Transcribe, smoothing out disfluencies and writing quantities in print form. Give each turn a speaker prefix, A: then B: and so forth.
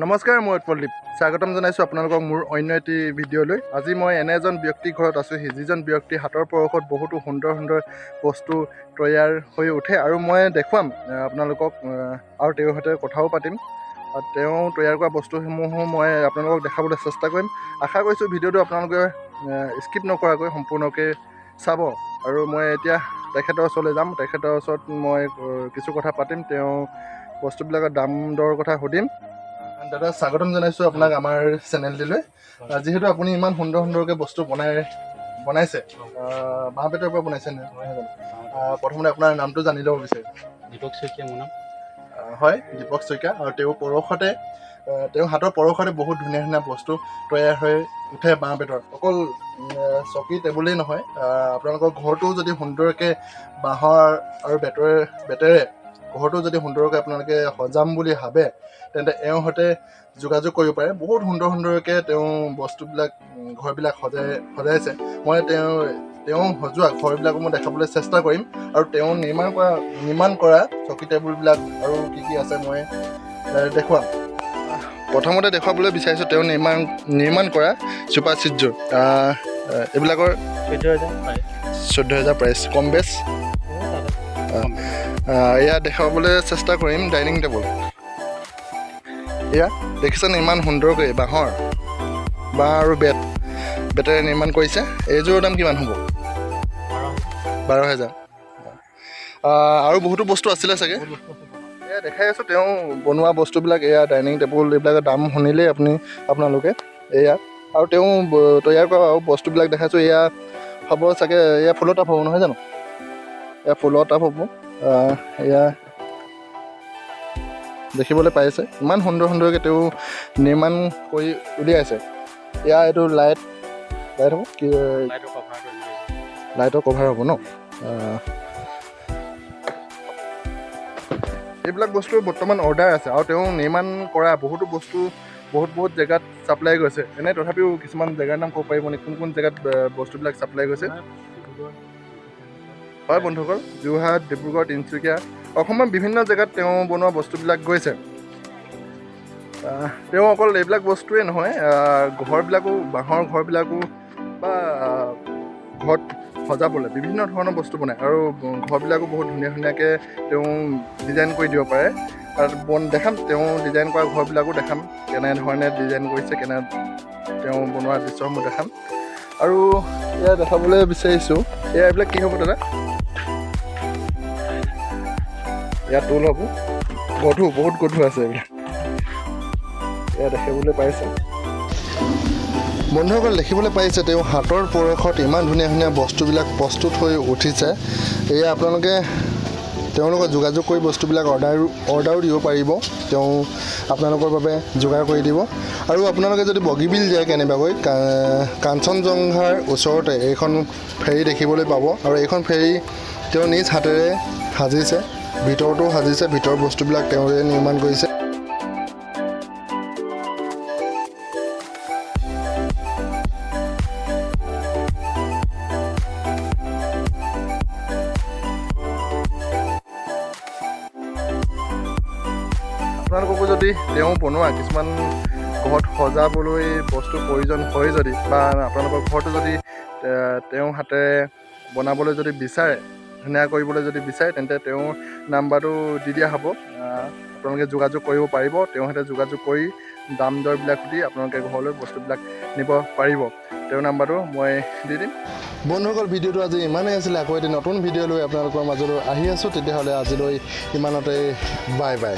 A: নমস্কাৰ, মই প্ৰদীপ। স্বাগতম জনাইছোঁ আপোনালোকক মোৰ অন্য এটি ভিডিঅ'লৈ। আজি মই এনে এজন ব্যক্তিৰ ঘৰত আছোঁ, যিজন ব্যক্তি হাতৰ পৰশত বহুতো সুন্দৰ সুন্দৰ বস্তু তৈয়াৰ হৈ উঠে আৰু মই দেখুৱাম আপোনালোকক আৰু তেওঁৰ সৈতে কথাও পাতিম। তেওঁ তৈয়াৰ কৰা বস্তুসমূহো মই আপোনালোকক দেখাবলৈ চেষ্টা কৰিম। আশা কৰিছোঁ ভিডিঅ'টো আপোনালোকে স্কিপ নকৰাকৈ সম্পূৰ্ণকৈ চাব। আৰু মই এতিয়া তেখেতৰ ওচৰলৈ যাম। তেখেতৰ ওচৰত মই কিছু কথা পাতিম, তেওঁ বস্তুবিলাকৰ দাম দৰৰ কথা সুধিম। দাদা, স্বাগতম জনাইছোঁ আপোনাক আমাৰ চেনেলটিলৈ। যিহেতু আপুনি ইমান সুন্দৰ সুন্দৰকৈ বস্তু বনাইছে, বাঁহ বেতৰ পৰা বনাইছে নে? প্ৰথমতে আপোনাৰ নামটো জানি ল'ব বিচাৰিছোঁ।
B: দীপক শইকীয়া মোৰ নাম।
A: হয়, দীপক শইকীয়া। আৰু তেওঁ হাতৰ পৰশতে বহুত ধুনীয়া ধুনীয়া বস্তু তৈয়াৰ হৈ উঠে বাঁহ বেতৰ। অকল চকী টেবুলেই নহয়, আপোনালোকৰ ঘৰটো যদি সুন্দৰকৈ বাঁহৰ আৰু বেতেৰে ঘৰটো যদি সুন্দৰকৈ আপোনালোকে সজাম বুলি ভাবে, তেন্তে এওঁৰ সৈতে যোগাযোগ কৰিব পাৰে। বহুত সুন্দৰ সুন্দৰকৈ তেওঁ বস্তুবিলাক ঘৰবিলাক সজাইছে। মই তেওঁ সজোৱা ঘৰবিলাকো মই দেখাবলৈ চেষ্টা কৰিম। আৰু তেওঁ নিৰ্মাণ কৰা চকী টেবুলবিলাক আৰু কি কি আছে মই দেখুৱাম। প্ৰথমতে দেখুৱাবলৈ বিচাৰিছোঁ তেওঁ নিৰ্মাণ কৰা চোফা ছিটযোৰ। এইবিলাকৰ 14,000 প্ৰাইচ, কম বেছ। এয়া দেখাবলৈ চেষ্টা কৰিম। ডাইনিং টেবুল এয়া দেখিছেনে, ইমান সুন্দৰকৈ বাঁহ আৰু বেতেৰে নিৰ্মাণ কৰিছে। এইযোৰৰ দাম কিমান হ'ব? 12,000। আৰু বহুতো বস্তু আছিলে চাগে। এয়া দেখাই আছোঁ তেওঁ বনোৱা বস্তুবিলাক। এয়া ডাইনিং টেবুল, এইবিলাকৰ দাম শুনিলেই আপোনালোকে। এয়া আৰু তেওঁ তৈয়াৰ কৰা আৰু বস্তুবিলাক দেখাইছোঁ। এয়া হ'ব চাগে, এয়া ফুলৰ টাব হ'ব নহয় জানো? এয়া ফুলৰ টাব হ'ব। এয়া দেখিবলৈ পাইছে, ইমান সুন্দৰ সুন্দৰকৈ তেওঁ নিৰ্মাণ কৰি উলিয়াইছে। এয়া এইটো লাইট হ'ব কি? লাইটৰ কভাৰ হ'ব ন? এইবিলাক বস্তু বৰ্তমান অৰ্ডাৰ আছে আৰু তেওঁ নিৰ্মাণ কৰা বহুতো বস্তু বহুত জেগাত ছাপ্লাই গৈছে। এনে তথাপিও কিছুমান জেগাৰ নাম ক'ব পাৰিব নেকি, কোন জেগাত বস্তুবিলাক ছাপ্লাই গৈছে? হয় বন্ধুসকল, যোৰহাট, ডিব্ৰুগড়, তিনিচুকীয়া, অসমৰ বিভিন্ন জেগাত তেওঁ বনোৱা বস্তুবিলাক গৈছে। তেওঁ অকল এইবিলাক বস্তুৱেই নহয়, বাঁহৰ ঘৰবিলাকো বা ঘৰত সজাবলৈ বিভিন্ন ধৰণৰ বস্তু বনায়। আৰু ঘৰবিলাকো বহুত ধুনীয়া ধুনীয়াকৈ তেওঁ ডিজাইন কৰি দিব পাৰে। আৰু দেখাম তেওঁ ডিজাইন কৰা ঘৰবিলাকো দেখাম, কেনেধৰণে ডিজাইন কৰিছে, তেওঁ বনোৱা দৃশ্যসমূহ দেখাম। আৰু এয়া দেখাবলৈ বিচাৰিছোঁ, এইবিলাক কি হ'ব দাদা? ইয়াত টুল হ'ব, বহুত গধুৰ আছে এইবিলাক। এয়া দেখিবলৈ পাইছে বন্ধুসকল, দেখিবলৈ পাইছে তেওঁ হাতৰ পৰশত ইমান ধুনীয়া ধুনীয়া বস্তুবিলাক প্ৰস্তুত হৈ উঠিছে। এয়া আপোনালোকে তেওঁৰ লগত যোগাযোগ কৰি বস্তুবিলাক অৰ্ডাৰো দিব পাৰিব। তেওঁ আপোনালোকৰ বাবে যোগাৰ কৰি দিব। আৰু আপোনালোকে যদি বগীবিল যায় কেনেবাকৈ, কাঞ্চনজংঘাৰ ওচৰতে এইখন ফেৰী দেখিবলৈ পাব। আৰু এইখন ফেৰী তেওঁ নিজ হাতেৰে সাজিছে, ভিতৰতো সাজিছে, ভিতৰৰ বস্তুবিলাক তেওঁৰে নিৰ্মাণ কৰিছে। আপোনালোককো যদি তেওঁ বনোৱা কিছুমান ঘৰত সজাবলৈ বস্তুৰ প্ৰয়োজন হয় যদি, বা আপোনালোকৰ ঘৰটো যদি তেওঁৰ হাতেৰে বনাবলৈ যদি বিচাৰে, ধুনীয়া কৰিবলৈ যদি বিচাৰে, তেন্তে তেওঁৰ নাম্বাৰটো দি দিয়া হ'ব। আপোনালোকে যোগাযোগ কৰিব পাৰিব। তেওঁৰ সৈতে যোগাযোগ কৰি দাম দৰবিলাক সুধি আপোনালোকে ঘৰলৈ বস্তুবিলাক নিব পাৰিব। তেওঁৰ নাম্বাৰটো মই দি দিম। বন্ধুসকল, ভিডিঅ'টো আজি ইমানেই আছিলে। আকৌ এটি নতুন ভিডিঅ' লৈ আপোনালোকৰ মাজলৈ আহি আছোঁ। তেতিয়াহ'লে আজিলৈ ইমানতে বাই বাই।